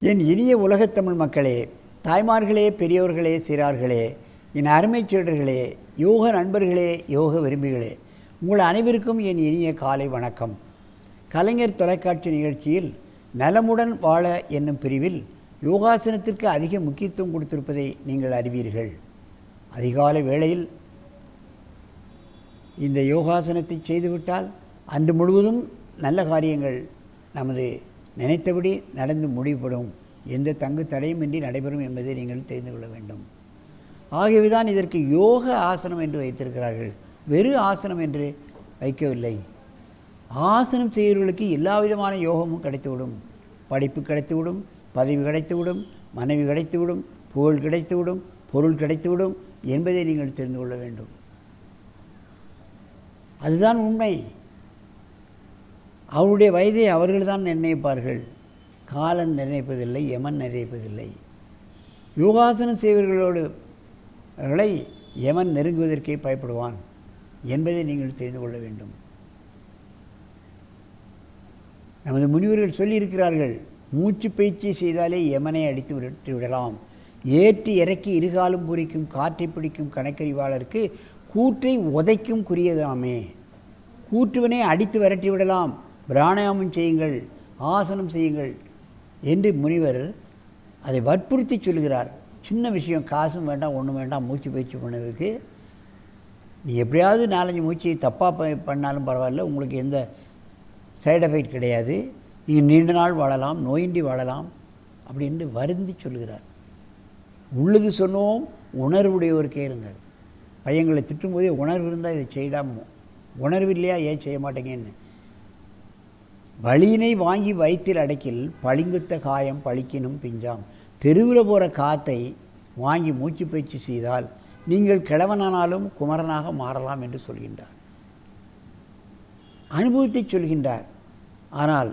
என் இனிய உலகத்தமிழ் மக்களே, தாய்மார்களே, பெரியோர்களே, சிறார்களே, என் அருமைச் சீடர்களே, யோக நண்பர்களே, யோக விரும்பிகளே, உங்கள் அனைவருக்கும் என் இனிய காலை வணக்கம். கலைஞர் தொலைக்காட்சி நிகழ்ச்சியில் நலமுடன் வாழ என்னும் பிரிவில் யோகாசனத்திற்கு அதிக முக்கியத்துவம் கொடுத்திருப்பதை நீங்கள் அறிவீர்கள். அதிகாலை வேளையில் இந்த யோகாசனத்தை செய்துவிட்டால் அன்று முழுவதும் நல்ல காரியங்கள் நமது நினைத்தபடி நடந்து முடிவுபடும், எந்த தங்கு தடையுமின்றி நடைபெறும் என்பதை நீங்கள் தெரிந்து கொள்ள வேண்டும். ஆகவேதான் இதற்கு யோக ஆசனம் என்று வைத்திருக்கிறார்கள். வெறும் ஆசனம் என்று வைக்கவில்லை. ஆசனம் செய்கிறவர்களுக்கு எல்லா விதமான யோகமும் கிடைத்துவிடும். படிப்பு கிடைத்துவிடும், பதவி கிடைத்துவிடும், மனைவி கிடைத்துவிடும், புகழ் கிடைத்துவிடும், பொருள் கிடைத்துவிடும் என்பதை நீங்கள் தெரிந்து கொள்ள வேண்டும். அதுதான் உண்மை. அவருடைய வயதை அவர்கள்தான் நிர்ணயிப்பார்கள். காலன் நிர்ணயிப்பதில்லை, யமன் நிர்ணயிப்பதில்லை. யோகாசனம் செய்வர்களை யமன் நெருங்குவதற்கே பயப்படுவான் என்பதை நீங்கள் தெரிந்து கொள்ள வேண்டும். நமது முனிவர்கள் சொல்லியிருக்கிறார்கள், மூச்சு பயிற்சி செய்தாலே யமனை அடித்து விட்டு விடலாம். ஏற்றி இறக்கி இருகாலும் பூரிக்கும் காற்றை பிடிக்கும் கணக்கறிவாளருக்கு கூற்றை உதைக்கும் குறியதாமே. கூற்றுவனை அடித்து விரட்டி விடலாம், பிராணாயாமம் செய்யுங்கள், ஆசனம் செய்யுங்கள் என்று முனிவர் அதை வற்புறுத்தி சொல்கிறார். சின்ன விஷயம், காசும் வேண்டாம், ஒன்றும் வேண்டாம். மூச்சு பயிற்சி பண்ணதுக்கு நீ எப்படியாவது 4-5 மூச்சு தப்பாக பண்ணாலும் பரவாயில்ல, உங்களுக்கு எந்த சைடு எஃபெக்ட் கிடையாது, நீங்கள் நீண்ட நாள் வாழலாம், நோயின்றி வாழலாம் அப்படின்னு வருந்தி சொல்கிறார். உள்ளது சொன்னோம், உணர்வுடையவருக்கே இருந்தார். பையங்களை திட்டும்போதே உணர்வு இருந்தால் இதை செய்யாமல், உணர்வு இல்லையா ஏன் செய்ய மாட்டேங்கன்னு. வழியினை வாங்கி வயிற்றில் அடைக்கில் பளிங்குத்த காயம் பழிக்கினும் பிஞ்சாம். தெருவில் போகிற காற்றை வாங்கி மூச்சு பயிற்சி செய்தால் நீங்கள் கிழவனானாலும் குமரனாக மாறலாம் என்று சொல்கின்றார். அனுபவத்தை சொல்கின்றார். ஆனால்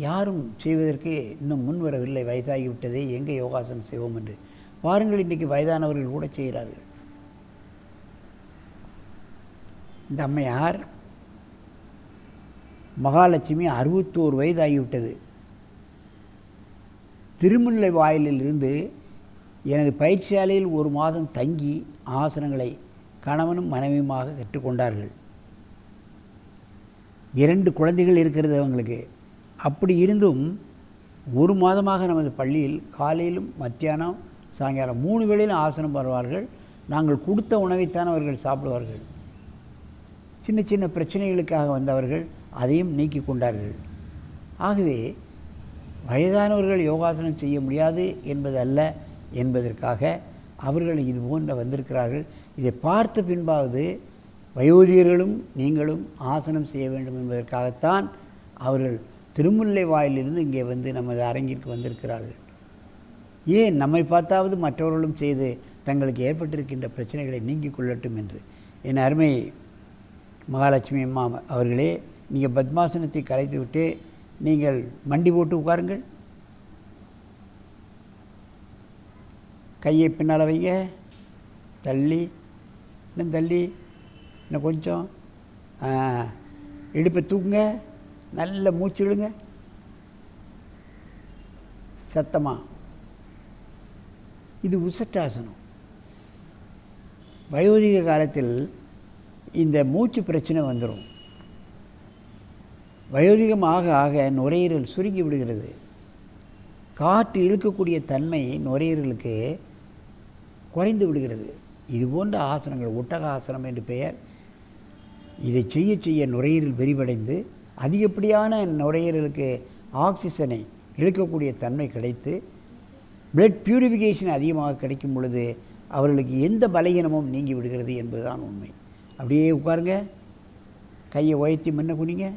யாரும் செய்வதற்கு இன்னும் முன் வரவில்லை. வயதாகிவிட்டதே, எங்கே யோகாசனம் செய்வோம் என்று. பாருங்கள், இன்றைக்கு வயதானவர்கள் கூட செய்கிறார்கள். இந்த அம்மையார் மகாலட்சுமி 61 வயது ஆகிவிட்டது. திருமுல்லை வாயிலில் இருந்து எனது பயிற்சியாலையில் 1 மாதம் தங்கி ஆசனங்களை கணவனும் மனைவியுமாக கற்றுக்கொண்டார்கள். 2 குழந்தைகள் இருக்கிறது அவங்களுக்கு. அப்படி இருந்தும் 1 மாதமாக நமது பள்ளியில் காலையிலும் மத்தியானம் சாயங்காலம் 3 வேளையிலும் ஆசனம் வருவார்கள். நாங்கள் கொடுத்த உணவைத்தான் அவர்கள் சாப்பிடுவார்கள். சின்ன சின்ன பிரச்சனைகளுக்காக வந்தவர்கள் அதையும் நீக்கி கொண்டார்கள். ஆகவே வயதானவர்கள் யோகாசனம் செய்ய முடியாது என்பது அல்ல என்பதற்காக அவர்கள் இது போன்ற வந்திருக்கிறார்கள். இதை பார்த்த பின்பாவது வயோதிகர்களும் நீங்களும் ஆசனம் செய்ய வேண்டும் என்பதற்காகத்தான் அவர்கள் திருமுல்லை வாயிலிருந்து இங்கே வந்து நமது அரங்கிற்கு வந்திருக்கிறார்கள். ஏன் நம்மை பார்த்தாவது மற்றவர்களும் செய்து தங்களுக்கு ஏற்பட்டிருக்கின்ற பிரச்சனைகளை நீங்கிக் கொள்ளட்டும் என்று. என் அருமை மகாலட்சுமி அம்மா அவர்களே, நீங்கள் பத்மாசனத்தை கலைத்துவிட்டு நீங்கள் மண்டி போட்டு உட்காருங்கள். கையை பின்னால் வைங்க, தள்ளி, இன்னும் தள்ளி, இன்னும் கொஞ்சம், இடுப்பை தூக்குங்க, நல்ல மூச்சு விடுங்க சத்தமாக. இது உசட்டாசனம். வயோதிக காலத்தில் இந்த மூச்சு பிரச்சனை வந்துடும். வயோதிகமாக ஆக நுரையீரல் சுருங்கி விடுகிறது. காற்று இழுக்கக்கூடிய தன்மை நுரையீரலுக்கு குறைந்து விடுகிறது. இது போன்ற ஆசனங்கள், ஒட்டக ஆசனம் என்று பெயர். இதை செய்ய செய்ய நுரையீரல் விரிவடைந்து அதிகப்படியான நுரையீரலுக்கு ஆக்சிஜனை இழுக்கக்கூடிய தன்மை கிடைத்து பிளட் பியூரிஃபிகேஷன் அதிகமாக கிடைக்கும் பொழுது அவர்களுக்கு எந்த பலகீனமும் நீங்கி விடுகிறது என்பதுதான் உண்மை. அப்படியே உட்காருங்க, கையை உயர்த்தி முன்ன குனிங்க,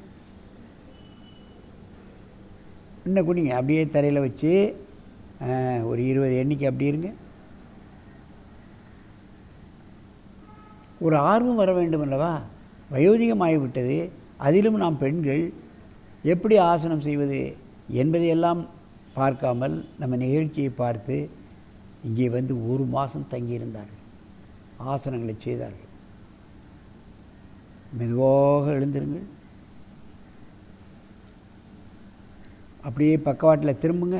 முன்ன குனிங்க, அப்படியே தரையில் வச்சு ஒரு 20 எண்ணிக்கை அப்படி இருங்க. ஒரு ஆர்வம் வர வேண்டும் அல்லவா? வயோதிகமாகிவிட்டது, அதிலும் நாம் பெண்கள் எப்படி ஆசனம் செய்வது என்பதையெல்லாம் பார்க்காமல் நம்ம நிகழ்ச்சியை பார்த்து இங்கே வந்து 1 மாதம் தங்கியிருந்தார்கள். ஆசனங்களை செய்தார்கள். மெதுவாக எழுந்திருங்கள். அப்படியே பக்கவாட்டில் திரும்புங்க.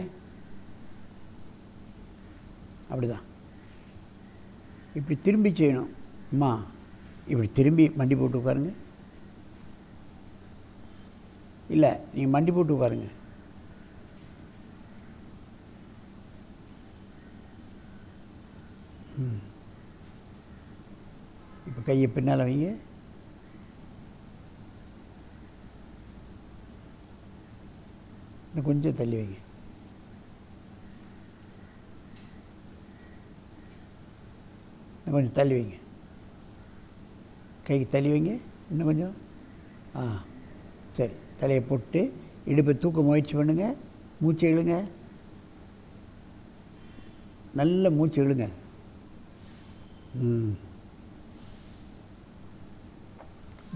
அப்படிதான். இப்படி திரும்பி செய்யணும். அம்மா இப்படி திரும்பி மண்டி போட்டு உட்காருங்க. இல்லை, நீங்கள் மண்டி போட்டு உட்காருங்க. இப்போ கையை பின்னால் வைங்க. இன்னும் கொஞ்சம் தள்ளி வைங்க. இன்னும் கொஞ்சம் தள்ளி வைங்க. கைக்கு தள்ளி வைங்க. இன்னும் கொஞ்சம். சரி, தலையை போட்டு இடுப்பை தூக்க முயற்சி பண்ணுங்கள். மூச்சை இழுங்க. நல்ல மூச்சு இழுங்க.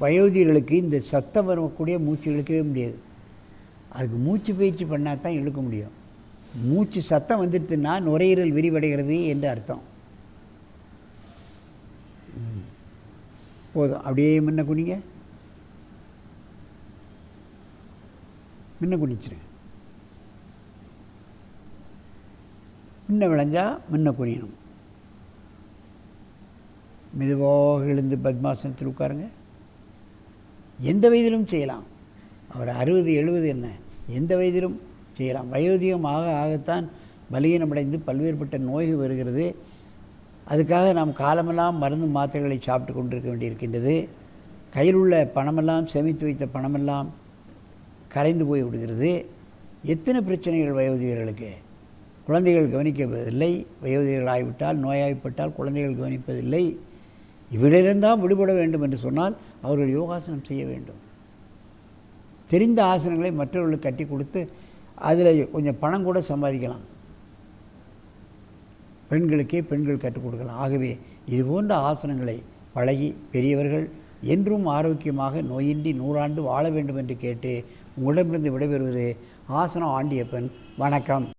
வயோதிகர்களுக்கு இந்த சத்தம் வரக்கூடிய மூச்சு இழுக்கவே முடியாது. அதுக்கு மூச்சு பயிற்சி பண்ணால் தான் இழுக்க முடியும். மூச்சு சத்தம் வந்துடுச்சுன்னா நுரையீரல் விரிவடைகிறது என்று அர்த்தம். போதும். அப்படியே முன்ன குனிங்க. முன்ன குனிச்சிருங்க. முன்ன விளைஞ்சா முன்ன குனியணும். மெதுவாக எழுந்து பத்மாசனத்தில் உட்காருங்க. எந்த வயதிலும் செய்யலாம். அவர் 60 70 என்ன, எந்த வயதிலும் செய்யலாம். வயோதிகம் ஆக ஆகத்தான் பலகீனமடைந்து பல்வேறுபட்ட நோய்கள் வருகிறது. அதுக்காக நாம் காலமெல்லாம் மருந்து மாத்திரைகளை சாப்பிட்டு கொண்டிருக்க வேண்டியிருக்கின்றது. கையில் உள்ள பணமெல்லாம், சேமித்து வைத்த பணமெல்லாம் கரைந்து போய் விடுகிறது. எத்தனை பிரச்சனைகள் வயோதிகர்களுக்கு. குழந்தைகள் கவனிக்கவில்லை. வயோதிகர்கள் ஆகிவிட்டால், நோயாய்ப்பட்டால் குழந்தைகள் கவனிப்பதில்லை. இவையிலிருந்தால் விடுபட வேண்டும் என்று சொன்னால் அவர்கள் யோகாசனம் செய்ய வேண்டும். தெரிந்த ஆசனங்களை மற்றவர்களுக்கு கட்டி கொடுத்து அதில் கொஞ்சம் பணம் கூட சம்பாதிக்கலாம். பெண்களுக்கே பெண்கள் கற்றுக் கொடுக்கலாம். ஆகவே இது போன்ற ஆசனங்களை பழகி பெரியவர்கள் என்றும் ஆரோக்கியமாக நோயின்றி 100 ஆண்டு வாழ வேண்டும் என்று கேட்டு உங்களிடமிருந்து விடைபெறுவது ஆசனம் ஆண்டியப்பன். வணக்கம்.